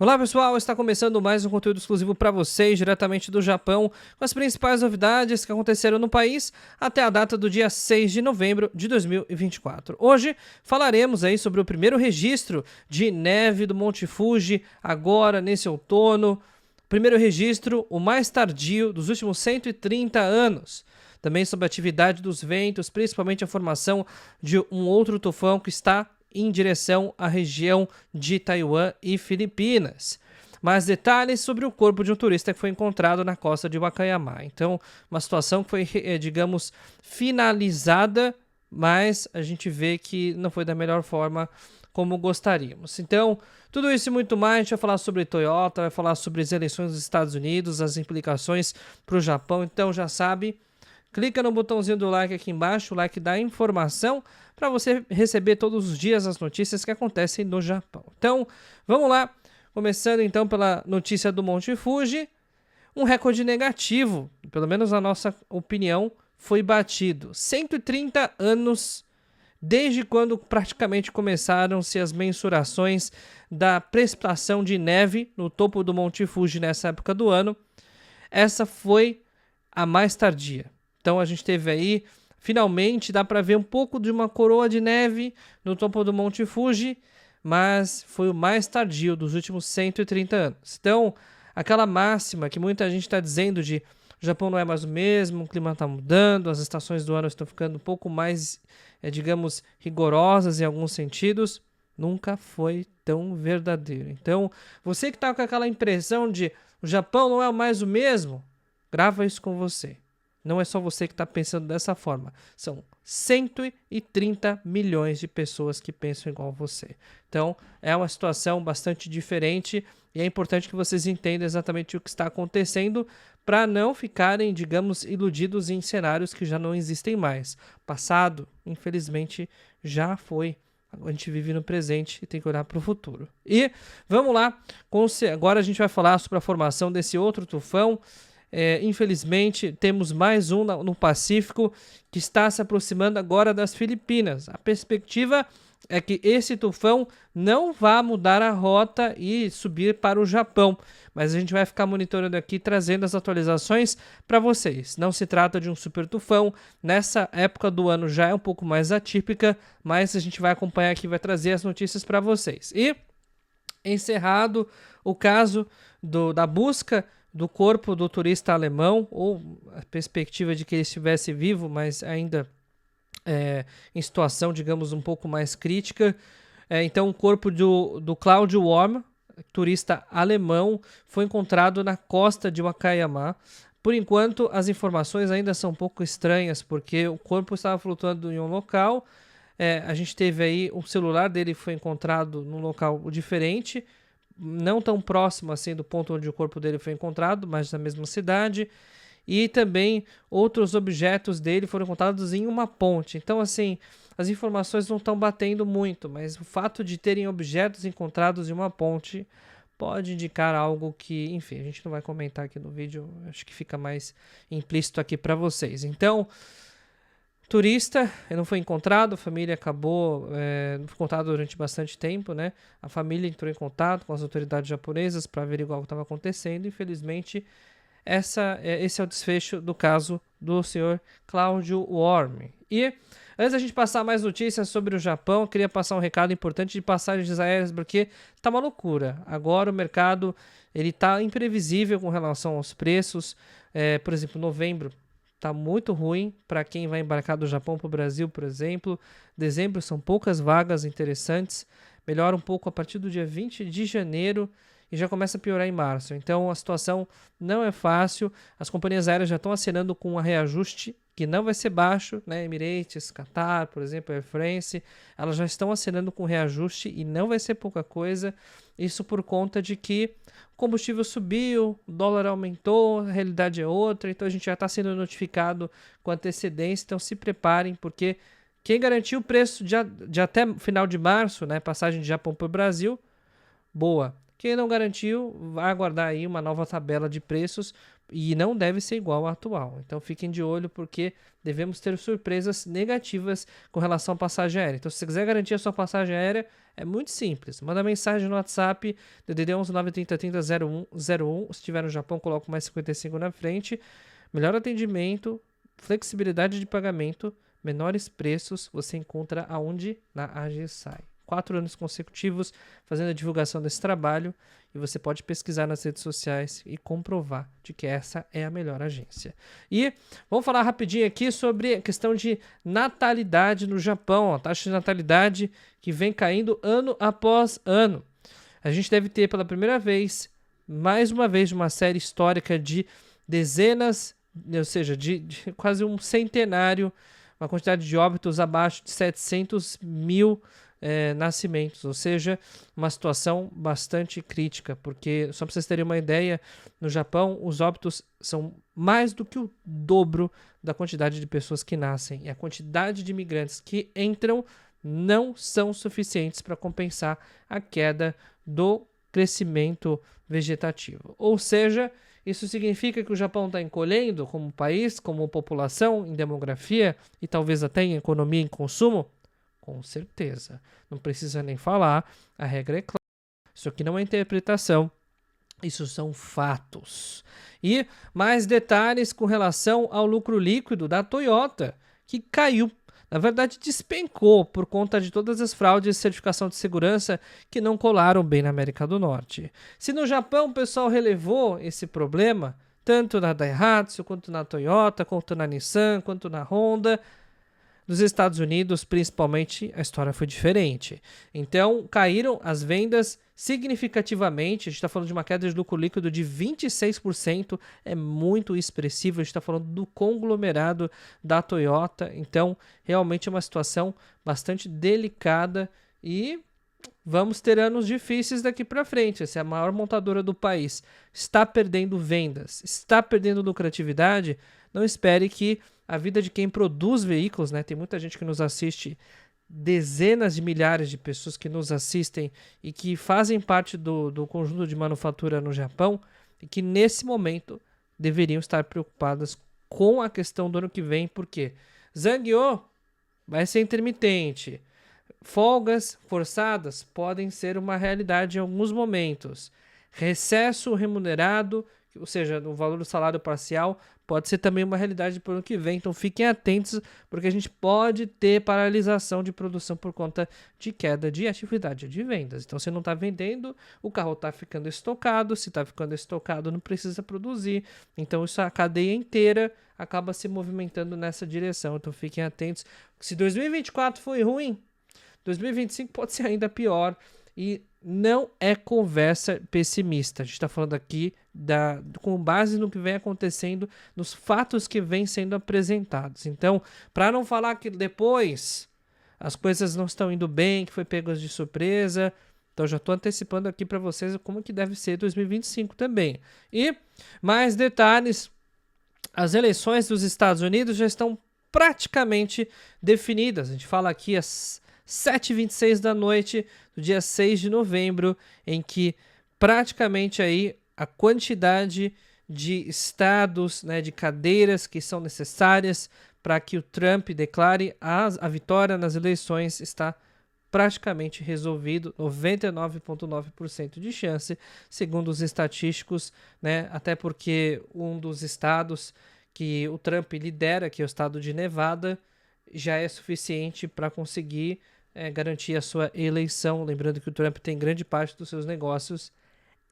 Olá pessoal, está começando mais um conteúdo exclusivo para vocês, diretamente do Japão, com as principais novidades que aconteceram no país até a data do dia 6 de novembro de 2024. Hoje falaremos aí sobre o primeiro registro de neve do Monte Fuji, agora nesse outono. Primeiro registro, o mais tardio dos últimos 130 anos. Também sobre a atividade dos ventos, principalmente a formação de um outro tufão que está em direção à região de Taiwan e Filipinas. Mais detalhes sobre o corpo de um turista que foi encontrado na costa de Wakayama. Então, uma situação que foi, digamos, finalizada, mas a gente vê que não foi da melhor forma como gostaríamos. Então, tudo isso e muito mais, a gente vai falar sobre Toyota, vai falar sobre as eleições dos Estados Unidos, as implicações para o Japão. Então, já sabe, clica no botãozinho do like aqui embaixo, o like da informação, para você receber todos os dias as notícias que acontecem no Japão. Então, vamos lá. Começando então pela notícia do Monte Fuji. Um recorde negativo, pelo menos na nossa opinião, foi batido. 130 anos desde quando praticamente começaram-se as mensurações da precipitação de neve no topo do Monte Fuji nessa época do ano. Essa foi a mais tardia. Então a gente teve aí, finalmente dá para ver um pouco de uma coroa de neve no topo do Monte Fuji, mas foi o mais tardio dos últimos 130 anos. Então, aquela máxima que muita gente está dizendo de o Japão não é mais o mesmo, o clima está mudando, as estações do ano estão ficando um pouco mais, digamos, rigorosas em alguns sentidos, nunca foi tão verdadeiro. Então, você que está com aquela impressão de o Japão não é mais o mesmo, grava isso com você. Não é só você que está pensando dessa forma. São 130 milhões de pessoas que pensam igual a você. Então, é uma situação bastante diferente e é importante que vocês entendam exatamente o que está acontecendo para não ficarem, digamos, iludidos em cenários que já não existem mais. Passado, infelizmente, já foi. A gente vive no presente e tem que olhar para o futuro. E vamos lá. Agora a gente vai falar sobre a formação desse outro tufão. Infelizmente, temos mais um no Pacífico que está se aproximando agora das Filipinas. A perspectiva é que esse tufão não vá mudar a rota e subir para o Japão, mas a gente vai ficar monitorando aqui, trazendo as atualizações para vocês. Não se trata de um super tufão, nessa época do ano já é um pouco mais atípica, mas a gente vai acompanhar aqui, vai trazer as notícias para vocês. E encerrado o caso da busca do corpo do turista alemão, ou a perspectiva de que ele estivesse vivo, mas ainda em situação, digamos, um pouco mais crítica. Então, o corpo do Claudio Worm, turista alemão, foi encontrado na costa de Wakayama. Por enquanto, as informações ainda são um pouco estranhas, porque o corpo estava flutuando em um local. A gente teve aí, o celular dele foi encontrado num local diferente, não tão próximo assim do ponto onde o corpo dele foi encontrado, mas na mesma cidade. E também outros objetos dele foram encontrados em uma ponte. Então, assim, as informações não estão batendo muito, mas o fato de terem objetos encontrados em uma ponte pode indicar algo que, enfim, a gente não vai comentar aqui no vídeo, acho que fica mais implícito aqui para vocês. Então, turista, ele não foi encontrado, a família acabou, não foi encontrado durante bastante tempo, né? A família entrou em contato com as autoridades japonesas para averiguar o que estava acontecendo. Infelizmente, esse é o desfecho do caso do senhor Claudio Worm. E antes da gente passar mais notícias sobre o Japão, eu queria passar um recado importante de passagens aéreas, porque tá uma loucura. Agora o mercado ele tá imprevisível com relação aos preços. Por exemplo, novembro tá muito ruim para quem vai embarcar do Japão para o Brasil, por exemplo. Dezembro são poucas vagas interessantes. Melhora um pouco a partir do dia 20 de janeiro e já começa a piorar em março. Então a situação não é fácil. As companhias aéreas já estão acenando com um reajuste que não vai ser baixo, né? Emirates, Qatar, por exemplo, Air France, elas já estão acenando com reajuste e não vai ser pouca coisa. Isso por conta de que o combustível subiu, o dólar aumentou, a realidade é outra, então a gente já está sendo notificado com antecedência, então se preparem, porque quem garantiu o preço de até final de março, né, passagem de Japão para o Brasil, boa. Quem não garantiu, vai aguardar aí uma nova tabela de preços. e não deve ser igual à atual. Então fiquem de olho porque devemos ter surpresas negativas com relação à passagem aérea. Então se você quiser garantir a sua passagem aérea, é muito simples. Manda mensagem no WhatsApp, DDD 11 930 30 0101. Se estiver no Japão, coloca mais 55 na frente. Melhor atendimento, flexibilidade de pagamento, menores preços, você encontra aonde? Na Agesai. 4 anos consecutivos fazendo a divulgação desse trabalho e você pode pesquisar nas redes sociais e comprovar de que essa é a melhor agência. E vamos falar rapidinho aqui sobre a questão de natalidade no Japão, a taxa de natalidade que vem caindo ano após ano. A gente deve ter pela primeira vez, mais uma vez, uma série histórica de dezenas, ou seja, de quase um centenário, uma quantidade de óbitos abaixo de 700 mil nascimentos, ou seja, uma situação bastante crítica, porque, só para vocês terem uma ideia, no Japão os óbitos são mais do que o dobro da quantidade de pessoas que nascem, e a quantidade de imigrantes que entram não são suficientes para compensar a queda do crescimento vegetativo. Ou seja, isso significa que o Japão está encolhendo como país, como população, em demografia e talvez até em economia e em consumo? Com certeza. Não precisa nem falar, a regra é clara. Isso aqui não é interpretação, isso são fatos. E mais detalhes com relação ao lucro líquido da Toyota, que caiu. Na verdade, despencou por conta de todas as fraudes de certificação de segurança que não colaram bem na América do Norte. Se no Japão o pessoal relevou esse problema, tanto na Daihatsu, quanto na Toyota, quanto na Nissan, quanto na Honda, nos Estados Unidos, principalmente, a história foi diferente. Então, caíram as vendas significativamente. A gente está falando de uma queda de lucro líquido de 26%. É muito expressivo. A gente está falando do conglomerado da Toyota. Então, realmente é uma situação bastante delicada e vamos ter anos difíceis daqui para frente. Se a maior montadora do país está perdendo vendas, está perdendo lucratividade, não espere que a vida de quem produz veículos, né? Tem muita gente que nos assiste, dezenas de milhares de pessoas que nos assistem e que fazem parte do conjunto de manufatura no Japão e que nesse momento deveriam estar preocupadas com a questão do ano que vem, porque Zangyo vai ser intermitente. Folgas forçadas podem ser uma realidade em alguns momentos. Recesso remunerado, ou seja, o valor do salário parcial, pode ser também uma realidade para o ano que vem. Então fiquem atentos, porque a gente pode ter paralisação de produção por conta de queda de atividade de vendas. Então, se não está vendendo, o carro está ficando estocado. Se está ficando estocado, não precisa produzir. Então, isso a cadeia inteira acaba se movimentando nessa direção. Então, fiquem atentos. Se 2024 foi ruim, 2025 pode ser ainda pior. E não é conversa pessimista. A gente está falando aqui com base no que vem acontecendo, nos fatos que vêm sendo apresentados. Então, para não falar que depois as coisas não estão indo bem, que foi pegos de surpresa, então já estou antecipando aqui para vocês como que deve ser 2025 também. E mais detalhes, as eleições dos Estados Unidos já estão praticamente definidas. A gente fala aqui às 7h26 da noite do dia 6 de novembro, em que praticamente aí a quantidade de estados, né, de cadeiras que são necessárias para que o Trump declare a vitória nas eleições está praticamente resolvido, 99,9% de chance, segundo os estatísticos, né, até porque um dos estados que o Trump lidera, que é o estado de Nevada, já é suficiente para conseguir garantir a sua eleição. Lembrando que o Trump tem grande parte dos seus negócios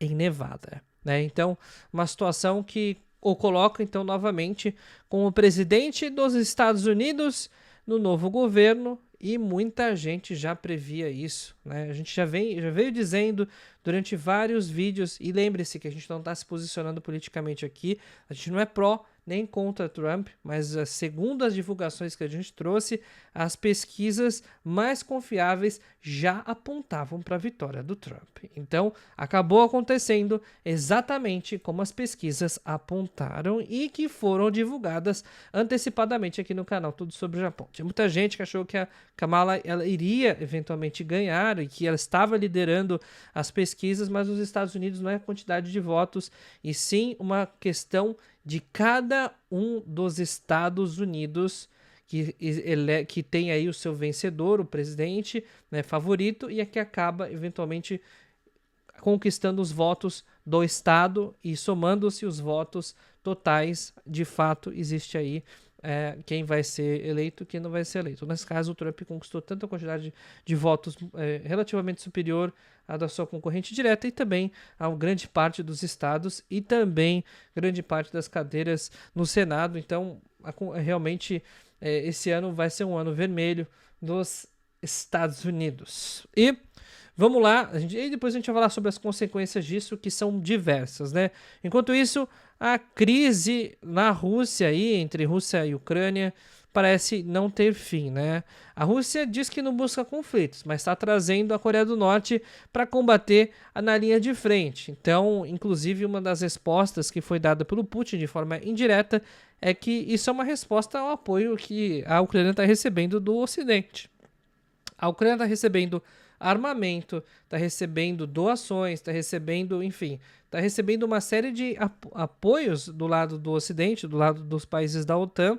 em Nevada, né? Então, uma situação que o coloca, então, novamente como presidente dos Estados Unidos no novo governo, e muita gente já previa isso, né? A gente já veio dizendo durante vários vídeos, e lembre-se que a gente não está se posicionando politicamente aqui, a gente não é pró nem contra Trump, mas segundo as divulgações que a gente trouxe, as pesquisas mais confiáveis já apontavam para a vitória do Trump. Então, acabou acontecendo exatamente como as pesquisas apontaram e que foram divulgadas antecipadamente aqui no canal Tudo sobre o Japão. Tinha muita gente que achou que a Kamala ela iria eventualmente ganhar e que ela estava liderando as pesquisas, mas os Estados Unidos não é a quantidade de votos, e sim uma questão de cada um dos Estados Unidos que tem aí o seu vencedor, o presidente, né, favorito, e é que acaba eventualmente conquistando os votos do Estado, e somando-se os votos totais, de fato existe aí quem vai ser eleito e quem não vai ser eleito. Nesse caso, o Trump conquistou tanta quantidade de votos relativamente superior à da sua concorrente direta, e também a grande parte dos estados e também grande parte das cadeiras no Senado. Então, realmente, esse ano vai ser um ano vermelho dos Estados Unidos. E vamos lá, e depois a gente vai falar sobre as consequências disso, que são diversas, né? Enquanto isso, a crise na Rússia, aí, entre Rússia e Ucrânia, parece não ter fim, né? A Rússia diz que não busca conflitos, mas está trazendo a Coreia do Norte para combater na linha de frente. Então, inclusive, uma das respostas que foi dada pelo Putin de forma indireta é que isso é uma resposta ao apoio que a Ucrânia está recebendo do Ocidente. A Ucrânia está recebendo armamento, está recebendo doações, está recebendo, enfim, está recebendo uma série de apoios do lado do Ocidente, do lado dos países da OTAN,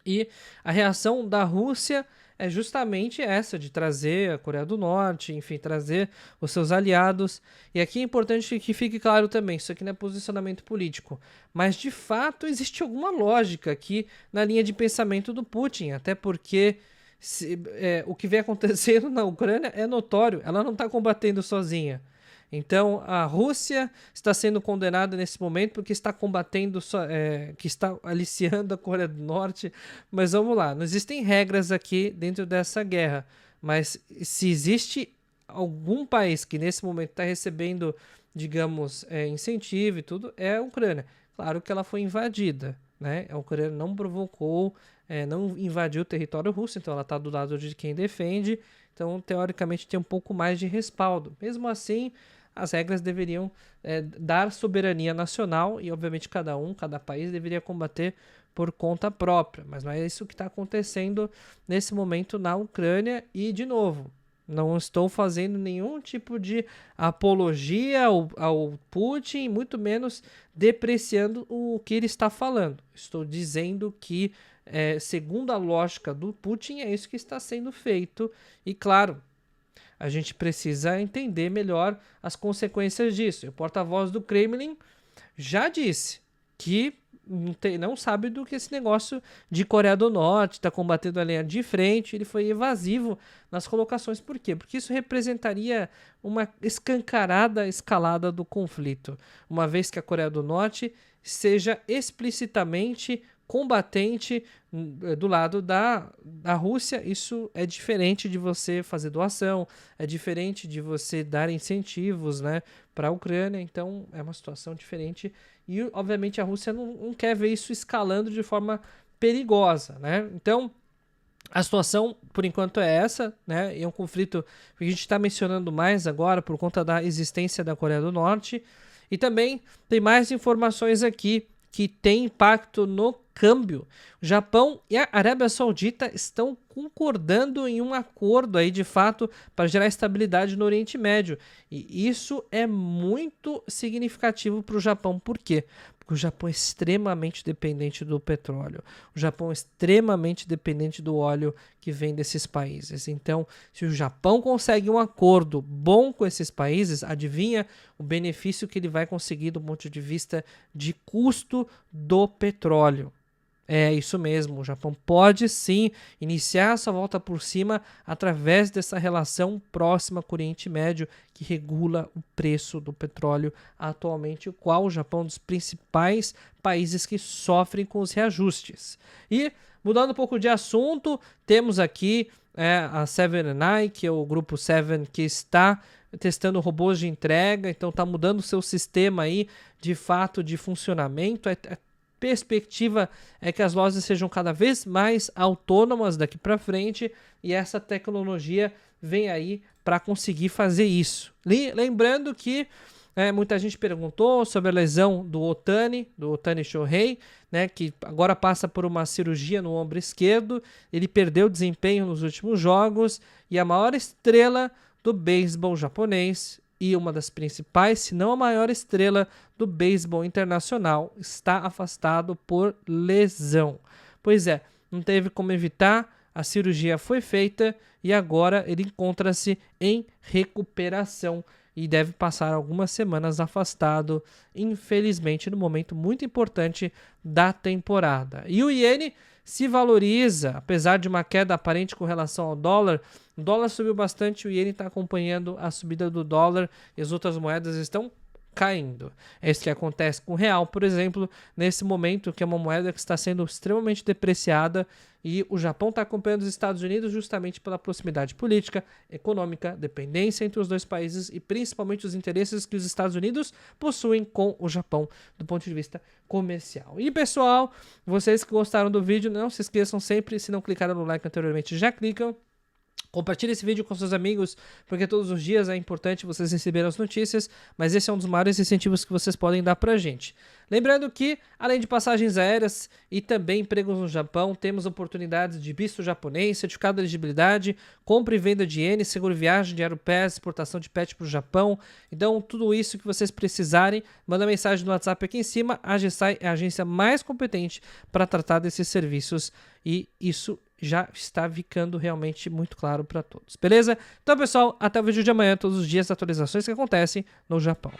e a reação da Rússia é justamente essa, de trazer a Coreia do Norte, enfim, trazer os seus aliados. E aqui é importante que fique claro também, isso aqui não é posicionamento político, mas de fato existe alguma lógica aqui na linha de pensamento do Putin, até porque o que vem acontecendo na Ucrânia é notório, ela não está combatendo sozinha. Então, a Rússia está sendo condenada nesse momento porque está combatendo, que está aliciando a Coreia do Norte. Mas vamos lá, não existem regras aqui dentro dessa guerra. Mas se existe algum país que nesse momento está recebendo, digamos, incentivo e tudo, é a Ucrânia. Claro que ela foi invadida, né? A Ucrânia não provocou, não invadiu o território russo, então ela está do lado de quem defende. Então, teoricamente, tem um pouco mais de respaldo. Mesmo assim, as regras deveriam dar soberania nacional e, obviamente, cada país deveria combater por conta própria. Mas não é isso que está acontecendo nesse momento na Ucrânia. E, de novo, não estou fazendo nenhum tipo de apologia ao Putin, muito menos depreciando o que ele está falando. Estou dizendo que, segundo a lógica do Putin, é isso que está sendo feito. E, claro, a gente precisa entender melhor as consequências disso. O porta-voz do Kremlin já disse que não sabe do que esse negócio de Coreia do Norte, está combatendo a linha de frente. Ele foi evasivo nas colocações. Por quê? Porque isso representaria uma escancarada escalada do conflito, uma vez que a Coreia do Norte seja explicitamente combatente do lado da Rússia. Isso é diferente de você fazer doação, é diferente de você dar incentivos, né, para a Ucrânia. Então é uma situação diferente e, obviamente, a Rússia não quer ver isso escalando de forma perigosa, né? Então, a situação, por enquanto, é essa, né? É um conflito que a gente está mencionando mais agora por conta da existência da Coreia do Norte. E também tem mais informações aqui que tem impacto no câmbio. O Japão e a Arábia Saudita estão concordando em um acordo aí, de fato, para gerar estabilidade no Oriente Médio. E isso é muito significativo para o Japão. Por quê? Porque o Japão é extremamente dependente do petróleo. O Japão é extremamente dependente do óleo que vem desses países. Então, se o Japão consegue um acordo bom com esses países, adivinha o benefício que ele vai conseguir do ponto de vista de custo do petróleo. É isso mesmo, o Japão pode sim iniciar sua volta por cima através dessa relação próxima com o Oriente Médio, que regula o preço do petróleo atualmente, o qual o Japão é um dos principais países que sofrem com os reajustes. E, mudando um pouco de assunto, temos aqui a Seven & i, que é o grupo Seven, que está testando robôs de entrega, então está mudando o seu sistema aí, de fato, de funcionamento. perspectiva é que as lojas sejam cada vez mais autônomas daqui para frente e essa tecnologia vem aí para conseguir fazer isso. Lembrando que muita gente perguntou sobre a lesão do Ohtani Shohei, né, que agora passa por uma cirurgia no ombro esquerdo. Ele perdeu desempenho nos últimos jogos e a maior estrela do beisebol japonês e uma das principais, se não a maior estrela do beisebol internacional, está afastado por lesão. Pois é, não teve como evitar, a cirurgia foi feita e agora ele encontra-se em recuperação e deve passar algumas semanas afastado, infelizmente, no momento muito importante da temporada. E o iene se valoriza, apesar de uma queda aparente com relação ao dólar. O dólar subiu bastante, o iene está acompanhando a subida do dólar e as outras moedas estão caindo. É isso que acontece com o real, por exemplo, nesse momento, que é uma moeda que está sendo extremamente depreciada e o Japão está acompanhando os Estados Unidos justamente pela proximidade política, econômica, dependência entre os dois países e principalmente os interesses que os Estados Unidos possuem com o Japão do ponto de vista comercial. E pessoal, vocês que gostaram do vídeo, não se esqueçam sempre, se não clicaram no like anteriormente, já clicam. Compartilhe esse vídeo com seus amigos, porque todos os dias é importante vocês receberem as notícias, mas esse é um dos maiores incentivos que vocês podem dar pra gente. Lembrando que, além de passagens aéreas e também empregos no Japão, temos oportunidades de visto japonês, certificado de elegibilidade, compra e venda de ienes, seguro viagem, dinheiro PES, exportação de pet pro Japão. Então, tudo isso que vocês precisarem, manda mensagem no WhatsApp aqui em cima. A GSAI é a agência mais competente para tratar desses serviços e isso já está ficando realmente muito claro para todos, beleza? Então, pessoal, até o vídeo de amanhã, todos os dias, atualizações que acontecem no Japão.